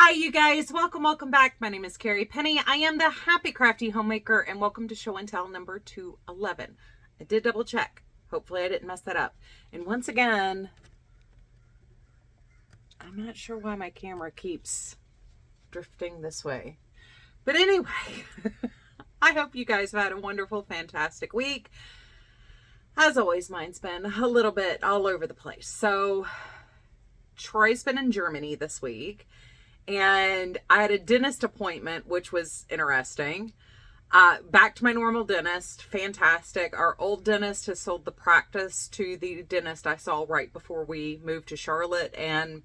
Hi, you guys. Welcome back. My name is Carrie Penny. I am the Happy Crafty Homemaker, and welcome to show and tell number 211. I did double check. Hopefully I didn't mess that up. And once again, I'm not sure why my camera keeps drifting this way. But anyway, I hope you guys have had a wonderful, fantastic week. As always, mine's been a little bit all over the place. So, Troy's been in Germany this week. And I had a dentist appointment, which was interesting. Back to my normal dentist. Fantastic. Our old dentist has sold the practice to the dentist I saw right before we moved to Charlotte. And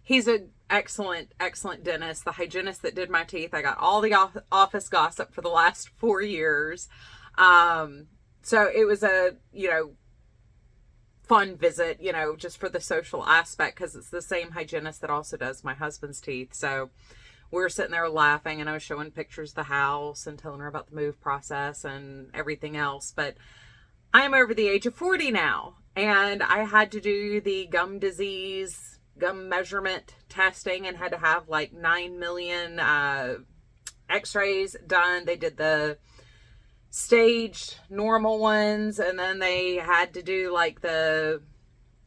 he's an excellent dentist. The hygienist that did my teeth. I got all the office gossip for the last 4 years. So it was a, fun visit, just for the social aspect, because it's the same hygienist that also does my husband's teeth. So we were sitting there laughing, and I was showing pictures of the house and telling her about the move process and everything else. But I'm over the age of 40 now, and I had to do the gum measurement testing, and had to have like 9 million x-rays done. They did the staged normal ones, and then they had to do like the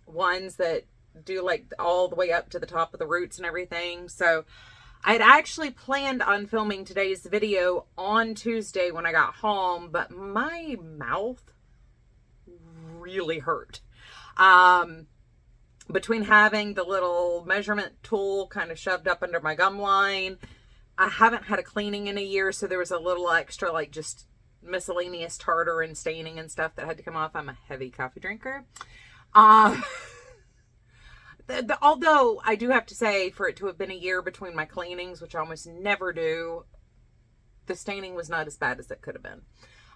ones that do like all the way up to the top of the roots and everything. So I'd actually planned on filming today's video on Tuesday when I got home, but my mouth really hurt. Between having the little measurement tool kind of shoved up under my gum line, I haven't had a cleaning in a year, so there was a little extra like just miscellaneous tartar and staining and stuff that had to come off. I'm a heavy coffee drinker. Although I do have to say, for it to have been a year between my cleanings, which I almost never do, the staining was not as bad as it could have been.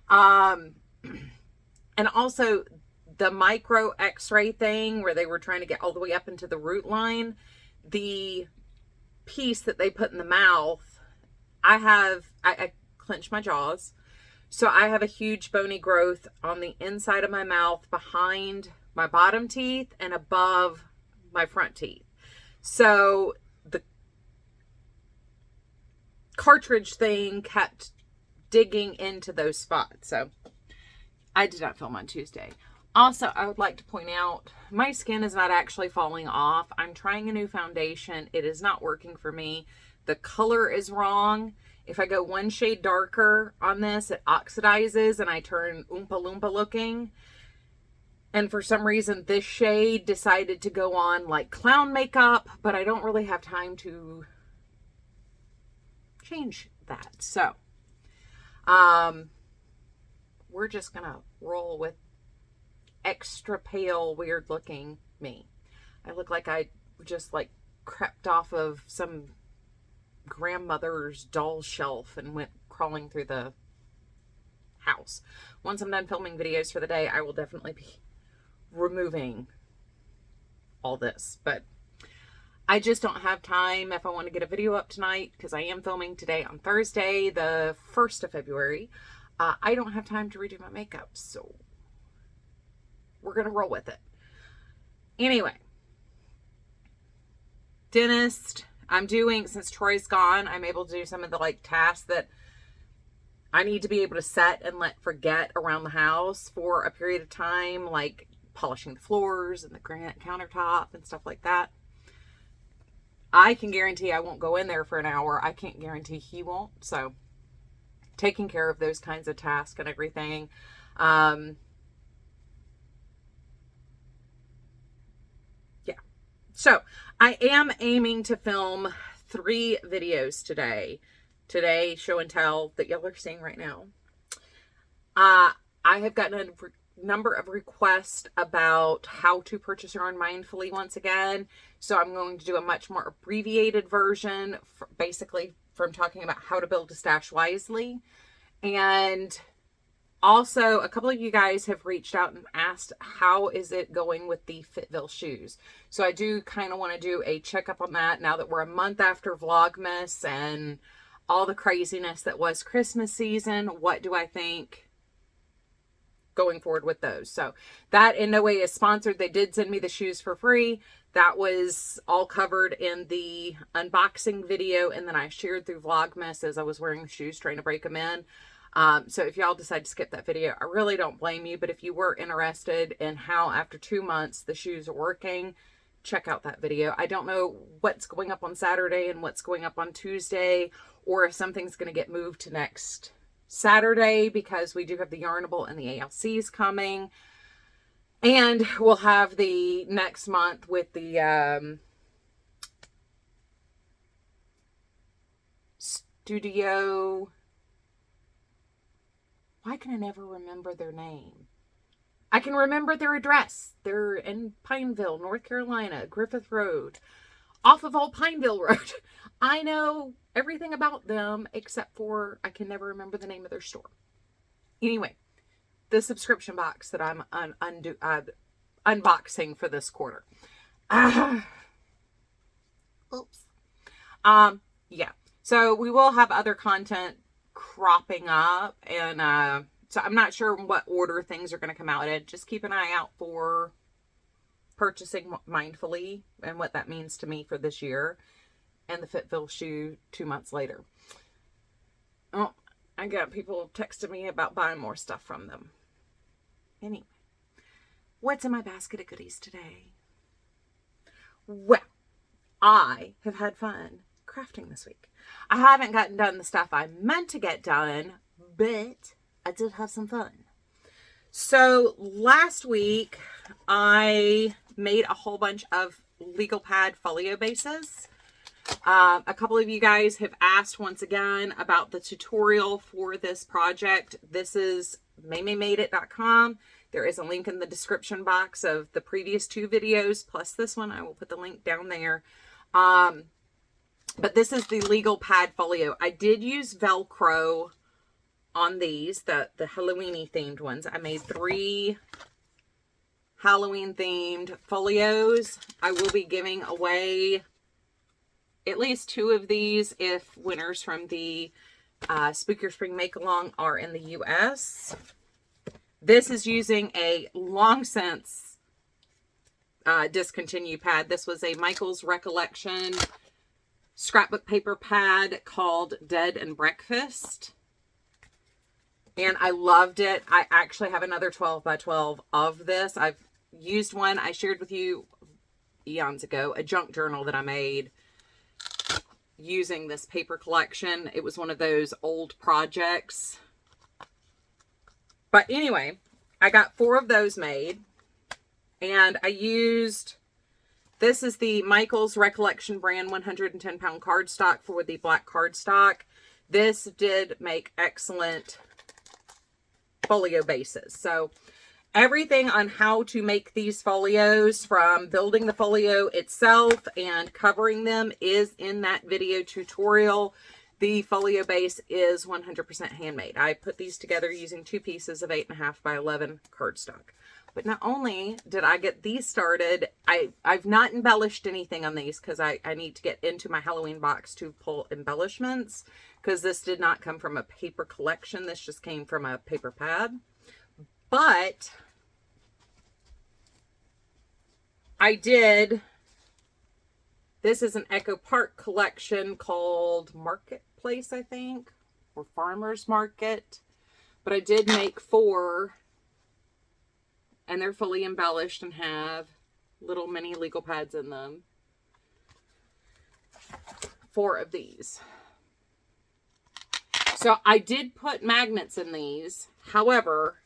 And also the micro x-ray thing where they were trying to get all the way up into the root line, the piece that they put in the mouth, I clenched my jaws. So I have a huge bony growth on the inside of my mouth, behind my bottom teeth and above my front teeth. So the cartridge thing kept digging into those spots. So I did not film on Tuesday. Also, I would like to point out, my skin is not actually falling off. I'm trying a new foundation. It is not working for me. The color is wrong. If I go one shade darker on this, it oxidizes and I turn Oompa Loompa looking. And for some reason, this shade decided to go on like clown makeup, but I don't really have time to change that. So, we're just going to roll with extra pale, weird looking me. I look like I just like crept off of some grandmother's doll shelf and went crawling through the house. Once I'm done filming videos for the day, I will definitely be removing all this, but I just don't have time if I want to get a video up tonight, because I am filming today on Thursday, the 1st of February. I don't have time to redo my makeup, so we're gonna roll with it. Anyway, dentist. I'm doing, since Troy's gone, I'm able to do some of the like tasks that I need to be able to set and let forget around the house for a period of time, like polishing the floors and the granite countertop and stuff like that. I can guarantee I won't go in there for an hour. I can't guarantee he won't. So taking care of those kinds of tasks and everything. So I am aiming to film 3 videos today. Today, show and tell that y'all are seeing right now. I have gotten a number of requests about how to purchase your own mindfully once again. So I'm going to do a much more abbreviated version, basically from talking about how to build a stash wisely. And also, a couple of you guys have reached out and asked, how is it going with the Fitville shoes? So I do kind of want to do a checkup on that now that we're a month after Vlogmas and all the craziness that was Christmas season. What do I think going forward with those? So that in no way is sponsored. They did send me the shoes for free. That was all covered in the unboxing video, and then I shared through Vlogmas as I was wearing the shoes, trying to break them in. So if y'all decide to skip that video, I really don't blame you. But if you were interested in how after 2 months the shoes are working, check out that video. I don't know what's going up on Saturday and what's going up on Tuesday, or if something's going to get moved to next Saturday, because we do have the Yarnable and the ALCs coming. And we'll have the next month with the studio. Why can I never remember their name? I can remember their address. They're in Pineville, North Carolina, Griffith Road, off of Old Pineville Road. I know everything about them except for I can never remember the name of their store. Anyway, the subscription box that I'm unboxing for this quarter. Oops. Yeah. So we will have other content cropping up, and so I'm not sure what order things are going to come out in. Just keep an eye out for purchasing mindfully and what that means to me for this year, and the Fitville shoe 2 months later. Oh, I got people texting me about buying more stuff from them. Anyway, what's in my basket of goodies today? Well, I have had fun crafting this week. I haven't gotten done the stuff I meant to get done, but I did have some fun. So last week I made a whole bunch of legal pad folio bases. A couple of you guys have asked once again about the tutorial for this project. This is maymaymadeit.com. There is a link in the description box of the previous 2 videos plus this one. I will put the link down there. But this is the legal pad folio. I did use Velcro on these, the Halloween-y themed ones. I made 3 Halloween themed folios. I will be giving away at least 2 of these if winners from the Spook Your Spring Make Along are in the US. This is using a long since discontinued pad. This was a Michael's Recollection scrapbook paper pad called Dead and Breakfast. And I loved it. I actually have another 12 by 12 of this. I've used one I shared with you eons ago, a junk journal that I made using this paper collection. It was one of those old projects. But anyway, I got 4 of those made. And I used, this is the Michael's Recollection brand 110 pound cardstock for the black cardstock. This did make excellent folio bases. So everything on how to make these folios, from building the folio itself and covering them, is in that video tutorial. The folio base is 100% handmade. I put these together using 2 pieces of 8.5 by 11 cardstock. But not only did I get these started, I've not embellished anything on these because I need to get into my Halloween box to pull embellishments, because this did not come from a paper collection. This just came from a paper pad. But I did, this is an Echo Park collection called Marketplace, I think, or Farmer's Market. But I did make 4, and they're fully embellished and have little mini legal pads in them. 4 of these. So I did put magnets in these. However,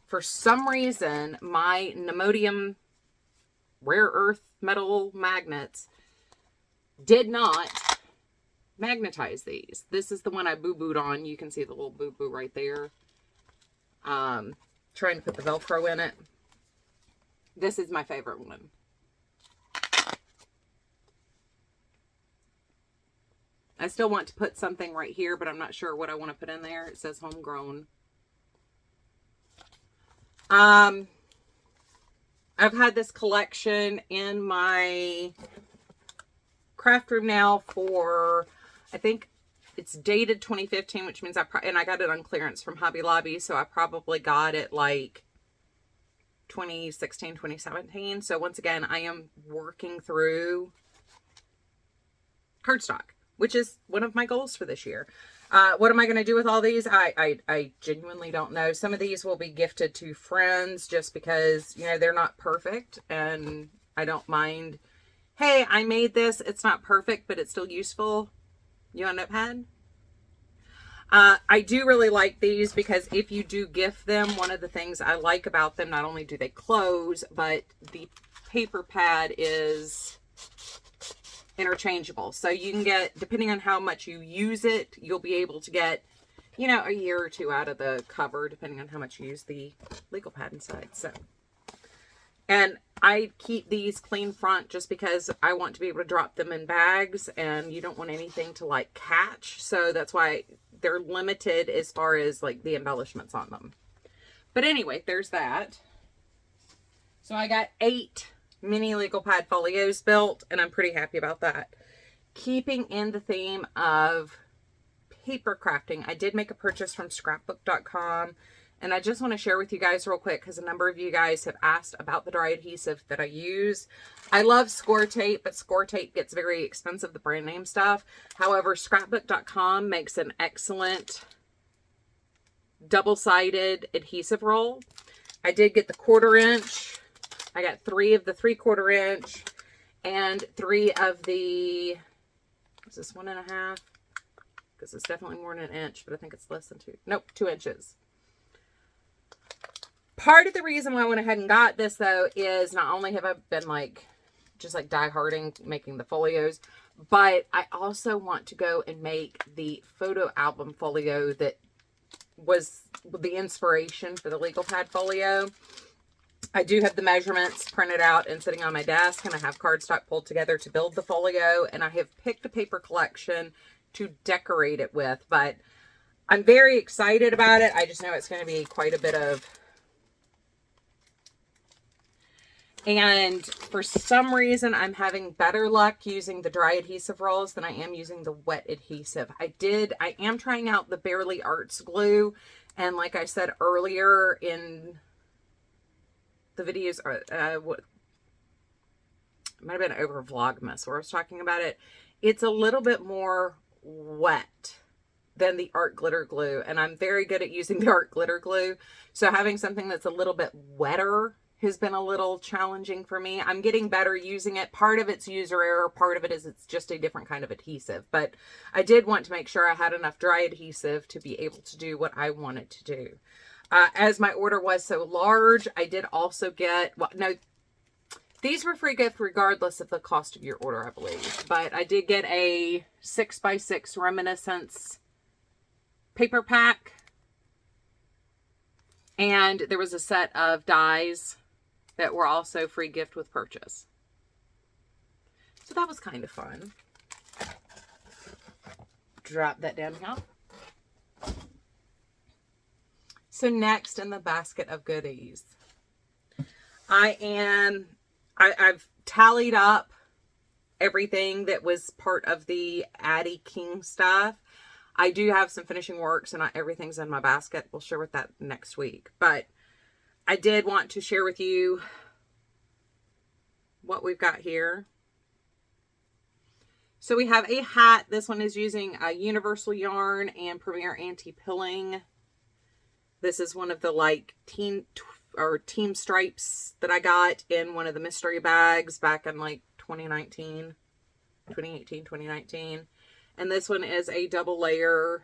for some reason, my neodymium rare earth metal magnets did not magnetize these. This is the one I boo-booed on. You can see the little boo-boo right there. Trying to put the Velcro in it. This is my favorite one. I still want to put something right here, but I'm not sure what I want to put in there. It says homegrown. I've had this collection in my craft room now for, I think it's dated 2015, which means and I got it on clearance from Hobby Lobby, so I probably got it like 2016, 2017. So once again, I am working through cardstock, which is one of my goals for this year. What am I going to do with all these? I genuinely don't know. Some of these will be gifted to friends just because, you know, they're not perfect, and I don't mind. Hey, I made this. It's not perfect, but it's still useful. You want a notepad? I do really like these because if you do gift them, one of the things I like about them, not only do they close, but the paper pad is interchangeable. So you can get, depending on how much you use it, you'll be able to get, you know, a year or two out of the cover, depending on how much you use the legal pad inside. So, and I keep these clean front just because I want to be able to drop them in bags, and you don't want anything to like catch. So that's why they're limited as far as like the embellishments on them. But anyway, there's that. So I got 8 mini legal pad folios built, and I'm pretty happy about that. Keeping in the theme of paper crafting, I did make a purchase from scrapbook.com, and I just want to share with you guys real quick because a number of you guys have asked about the dry adhesive that I use. I love score tape, but score tape gets very expensive, the brand name stuff. However, scrapbook.com makes an excellent double-sided adhesive roll. I did get the 1/4 inch. I got 3 of the 3/4 inch and 3 of the, is this 1.5? Because it's definitely more than an inch, but I think it's less than 2. Nope, 2 inches. Part of the reason why I went ahead and got this though is not only have I been like, just like die-harding making the folios, but I also want to go and make the photo album folio that was the inspiration for the legal pad folio. I do have the measurements printed out and sitting on my desk, and I have cardstock pulled together to build the folio, and I have picked a paper collection to decorate it with, but I'm very excited about it. I just know it's going to be quite a bit of, and for some reason I'm having better luck using the dry adhesive rolls than I am using the wet adhesive. I am trying out the Barely Arts glue, and like I said earlier in the videos, what might have been over Vlogmas where I was talking about it, it's a little bit more wet than the art glitter glue, and I'm very good at using the art glitter glue, so having something that's a little bit wetter has been a little challenging for me. I'm getting better using it. Part of it's user error, part of it is it's just a different kind of adhesive, but I did want to make sure I had enough dry adhesive to be able to do what I wanted to do. As my order was so large, I did also get, well, no, these were free gift regardless of the cost of your order, I believe. But I did get a 6x6 Reminiscence paper pack. And there was a set of dies that were also free gift with purchase. So that was kind of fun. Drop that down here. So next in the basket of goodies, I've tallied up everything that was part of the Addie King stuff. I do have some finishing works and not everything's in my basket. We'll share with that next week. But I did want to share with you what we've got here. So we have a hat. This one is using a universal yarn and Premier Anti-Pilling. This is one of the like team stripes that I got in one of the mystery bags back in like 2019. And this one is a double layer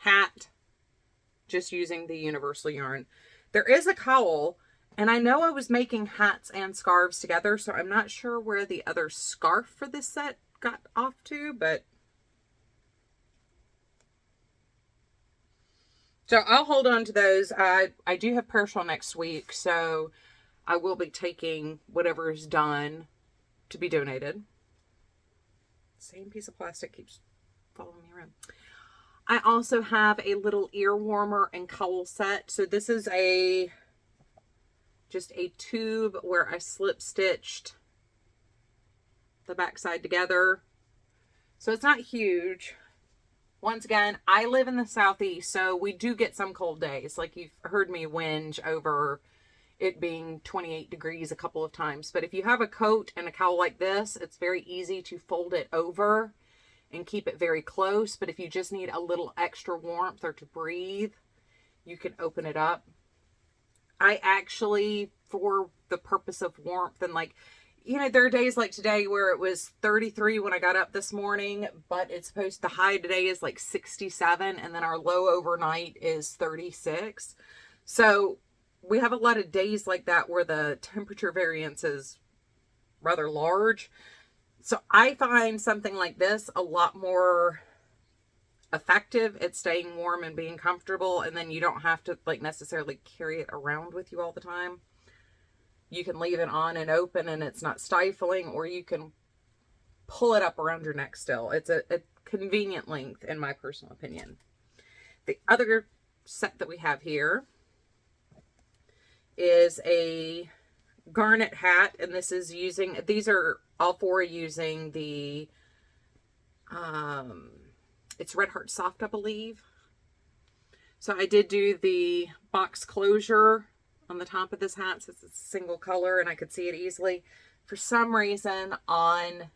hat, just using the universal yarn. There is a cowl, and I know I was making hats and scarves together, so I'm not sure where the other scarf for this set got off to, but so I'll hold on to those. I do have partial next week, so I will be taking whatever is done to be donated. Same piece of plastic keeps following me around. I also have a little ear warmer and cowl set. So this is just a tube where I slip stitched the backside together. So it's not huge. Once again, I live in the Southeast, so we do get some cold days. Like you've heard me whinge over, it being 28 degrees a couple of times. But if you have a coat and a cowl like this, it's very easy to fold it over and keep it very close. But if you just need a little extra warmth or to breathe, you can open it up. I actually, for the purpose of warmth and like, you know, there are days like today where it was 33 when I got up this morning, but it's supposed, the high today is like 67, and then our low overnight is 36. So we have a lot of days like that where the temperature variance is rather large. So I find something like this a lot more effective at staying warm and being comfortable, and then you don't have to like necessarily carry it around with you all the time. You can leave it on and open and it's not stifling, or you can pull it up around your neck still. It's a convenient length in my personal opinion. The other set that we have here is a garnet hat, and this is using, these are all four using the it's Red Heart Soft, I believe. So I did do the box closure on the top of this hat, since it's a single color and I could see it easily. For some reason on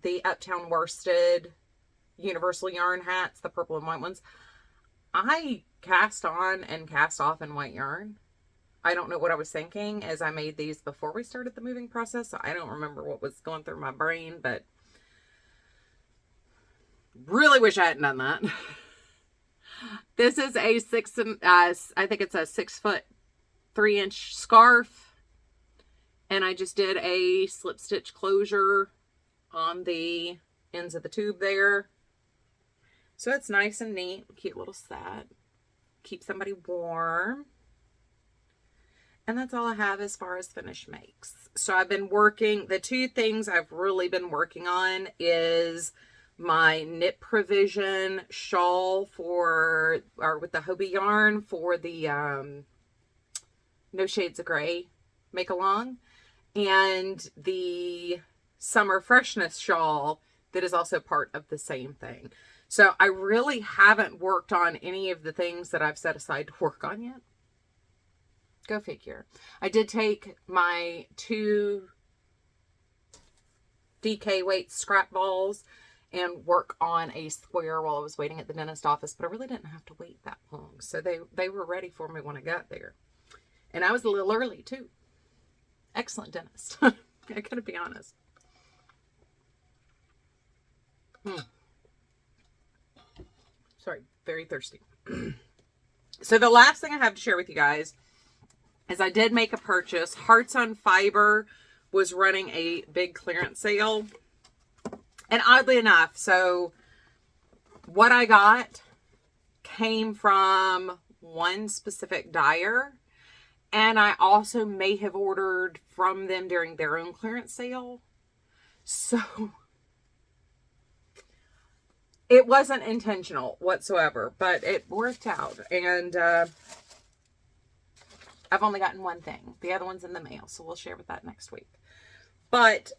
the Uptown Worsted universal yarn hats, the purple and white ones, I cast on and cast off in white yarn. I don't know what I was thinking as I made these before we started the moving process, so I don't remember what was going through my brain, but really wish I hadn't done that. This is a I think it's a 6'3" scarf, and I just did a slip stitch closure on the ends of the tube there. So it's nice and neat, cute little set. Keep somebody warm. And that's all I have as far as finished makes. So I've been working, the two things I've really been working on is my Knit Provision shawl for, or with the Hobie yarn for the No Shades of Gray make along, and the Summer Freshness shawl that is also part of the same thing. So I really haven't worked on any of the things that I've set aside to work on yet. Go figure. I did take my 2 DK weight scrap balls and work on a square while I was waiting at the dentist office, but I really didn't have to wait that long. So they were ready for me when I got there. And I was a little early too. Excellent dentist. I gotta be honest. Sorry, very thirsty. So the last thing I have to share with you guys is I did make a purchase. Hearts on Fiber was running a big clearance sale. And oddly enough, so what I got came from one specific dyer. And I also may have ordered from them during their own clearance sale. So it wasn't intentional whatsoever, but it worked out. And I've only gotten one thing. The other one's in the mail, so we'll share with that next week. But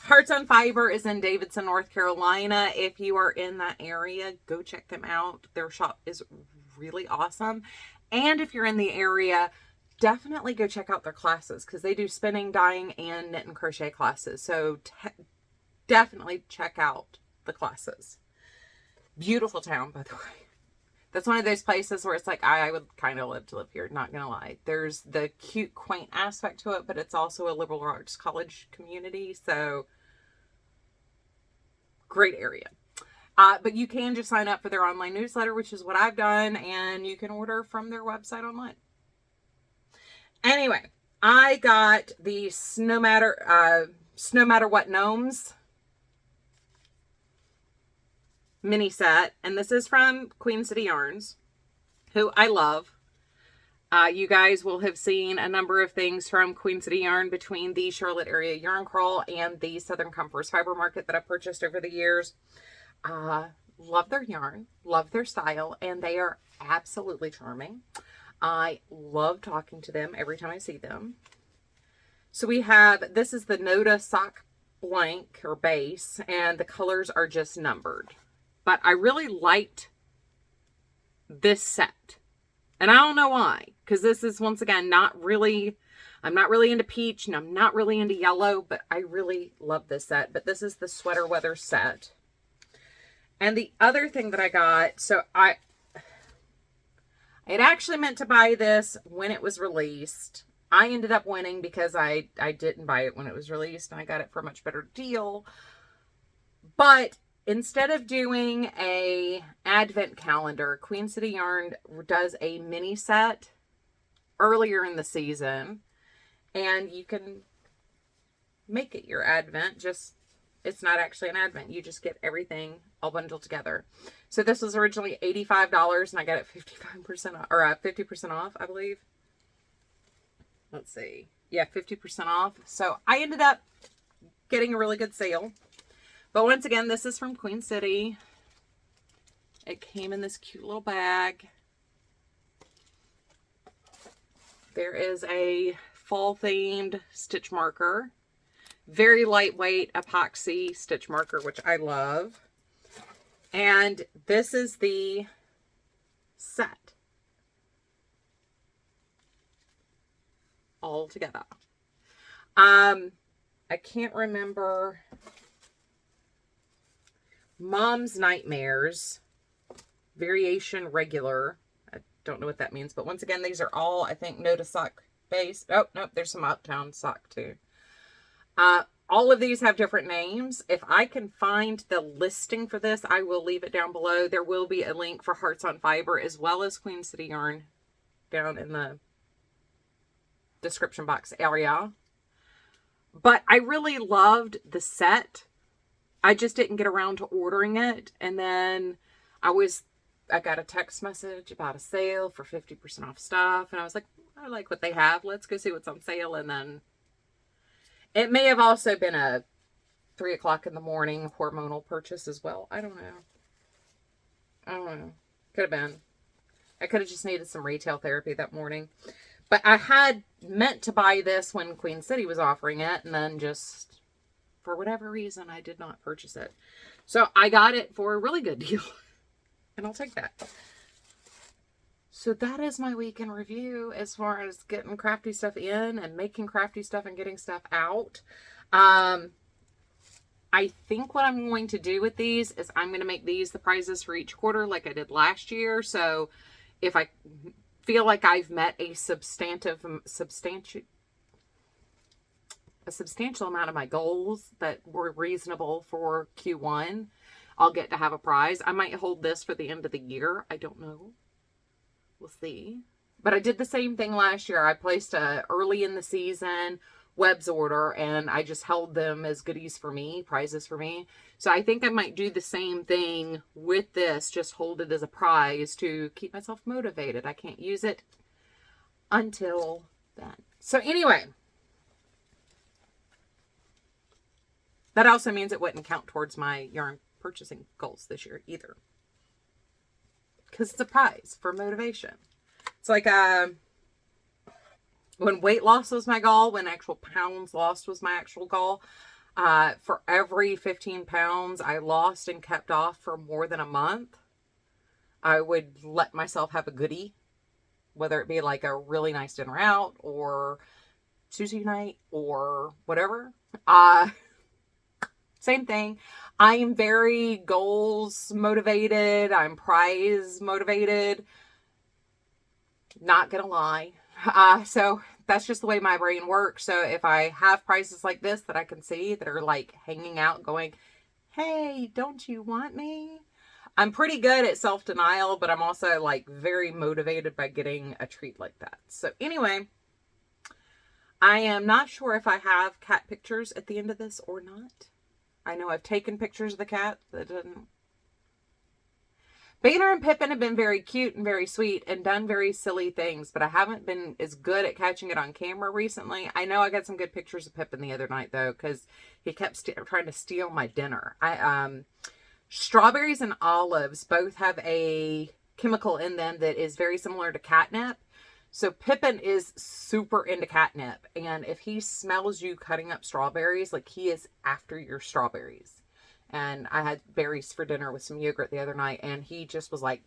Hearts on Fiber is in Davidson, North Carolina. If you are in that area, go check them out. Their shop is really awesome. And if you're in the area, definitely go check out their classes, because they do spinning, dyeing, and knit and crochet classes. So definitely check out the classes. Beautiful town, by the way. That's one of those places where it's like, I would kind of love to live here, not gonna lie. There's the cute, quaint aspect to it, but it's also a liberal arts college community, so great area. But you can just sign up for their online newsletter, which is what I've done, and you can order from their website online. Anyway, I got the No Matter What Gnomes mini set, and this is from Queen City Yarns, who I love. You guys will have seen a number of things from Queen City Yarn between the Charlotte area yarn crawl and the Southern Comforts Fiber Market that I've purchased over the years. Love their yarn, love their style, and they are absolutely charming. I love talking to them every time I see them. So we have, this is the Noda Sock Blank or base, and the colors are just numbered. But I really liked this set. And I don't know why, because this is, once again, I'm not really into peach and I'm not really into yellow, but I really love this set. But this is the sweater weather set. And the other thing that I got, so I had actually meant to buy this when it was released. I ended up winning because I didn't buy it when it was released, and I got it for a much better deal. But instead of doing a advent calendar, Queen City Yarn does a mini set earlier in the season, and you can make it your advent. Just, it's not actually an advent. You just get everything all bundled together. So this was originally $85, and I got it 55% off, or 50% off, I believe. Let's see. Yeah, 50% off. So I ended up getting a really good sale. But once again, this is from Queen City. It came in this cute little bag. There is a fall themed stitch marker. Very lightweight epoxy stitch marker, which I love. And this is the set. All together. I can't remember. Mom's Nightmares variation regular. I don't know what that means, but once again, these are all, I think, Noda sock based. Oh, nope, there's some Uptown sock too. All of these have different names. If I can find the listing for this, I will leave it down below. There will be a link for Hearts on Fiber as well as Queen City Yarn down in the description box area. But I really loved the set. I just didn't get around to ordering it. And then I got a text message about a sale for 50% off stuff. And I was like, I like what they have. Let's go see what's on sale. And then it may have also been a 3 o'clock in the morning hormonal purchase as well. I don't know. Could have been. I could have just needed some retail therapy that morning. But I had meant to buy this when Queen City was offering it, and then just, for whatever reason, I did not purchase it. So I got it for a really good deal, and I'll take that. So that is my week in review as far as getting crafty stuff in and making crafty stuff and getting stuff out. I think what I'm going to do with these is I'm going to make these the prizes for each quarter like I did last year. So if I feel like I've met a substantial amount of my goals that were reasonable for Q1, I'll get to have a prize. I might hold this for the end of the year. I don't know. We'll see. But I did the same thing last year. I placed a early in the season webs order, and I just held them as goodies for me, prizes for me. So I think I might do the same thing with this, just hold it as a prize to keep myself motivated. I can't use it until then. So anyway, that also means it wouldn't count towards my yarn purchasing goals this year either, because it's a prize for motivation. It's like when weight loss was my goal, when actual pounds lost was my actual goal, for every 15 pounds I lost and kept off for more than a month, I would let myself have a goodie, whether it be like a really nice dinner out or sushi night or whatever. Same thing. I am very goals motivated. I'm prize motivated. Not gonna lie. So that's just the way my brain works. So if I have prizes like this that I can see that are like hanging out going, hey, don't you want me? I'm pretty good at self-denial, but I'm also like very motivated by getting a treat like that. So anyway, I am not sure if I have cat pictures at the end of this or not. I know I've taken pictures of the cat. That didn't. Banner and Pippin have been very cute and very sweet and done very silly things, but I haven't been as good at catching it on camera recently. I know I got some good pictures of Pippin the other night, though, because he kept trying to steal my dinner. Strawberries and olives both have a chemical in them that is very similar to catnip. So Pippin is super into catnip, and if he smells you cutting up strawberries, like, he is after your strawberries. And I had berries for dinner with some yogurt the other night, and he just was like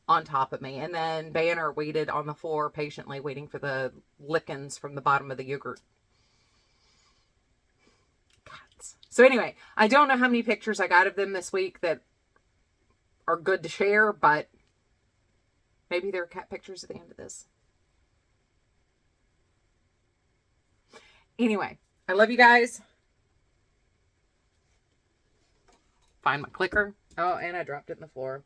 on top of me. And then Banner waited on the floor patiently waiting for the lickings from the bottom of the yogurt. Cats. So anyway, I don't know how many pictures I got of them this week that are good to share, but maybe there are cat pictures at the end of this. Anyway, I love you guys. Find my clicker. Oh, and I dropped it in the floor.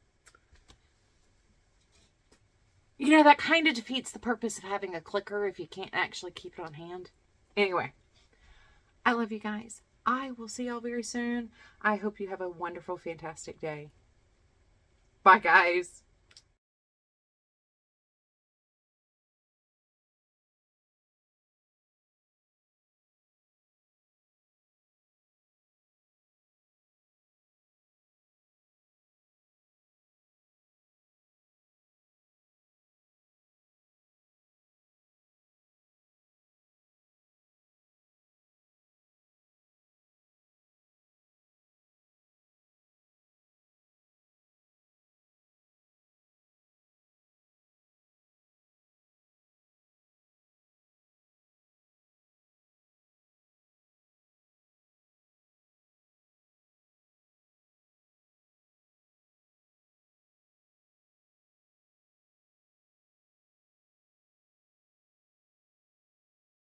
You know, that kind of defeats the purpose of having a clicker if you can't actually keep it on hand. Anyway, I love you guys. I will see y'all very soon. I hope you have a wonderful, fantastic day. Bye, guys.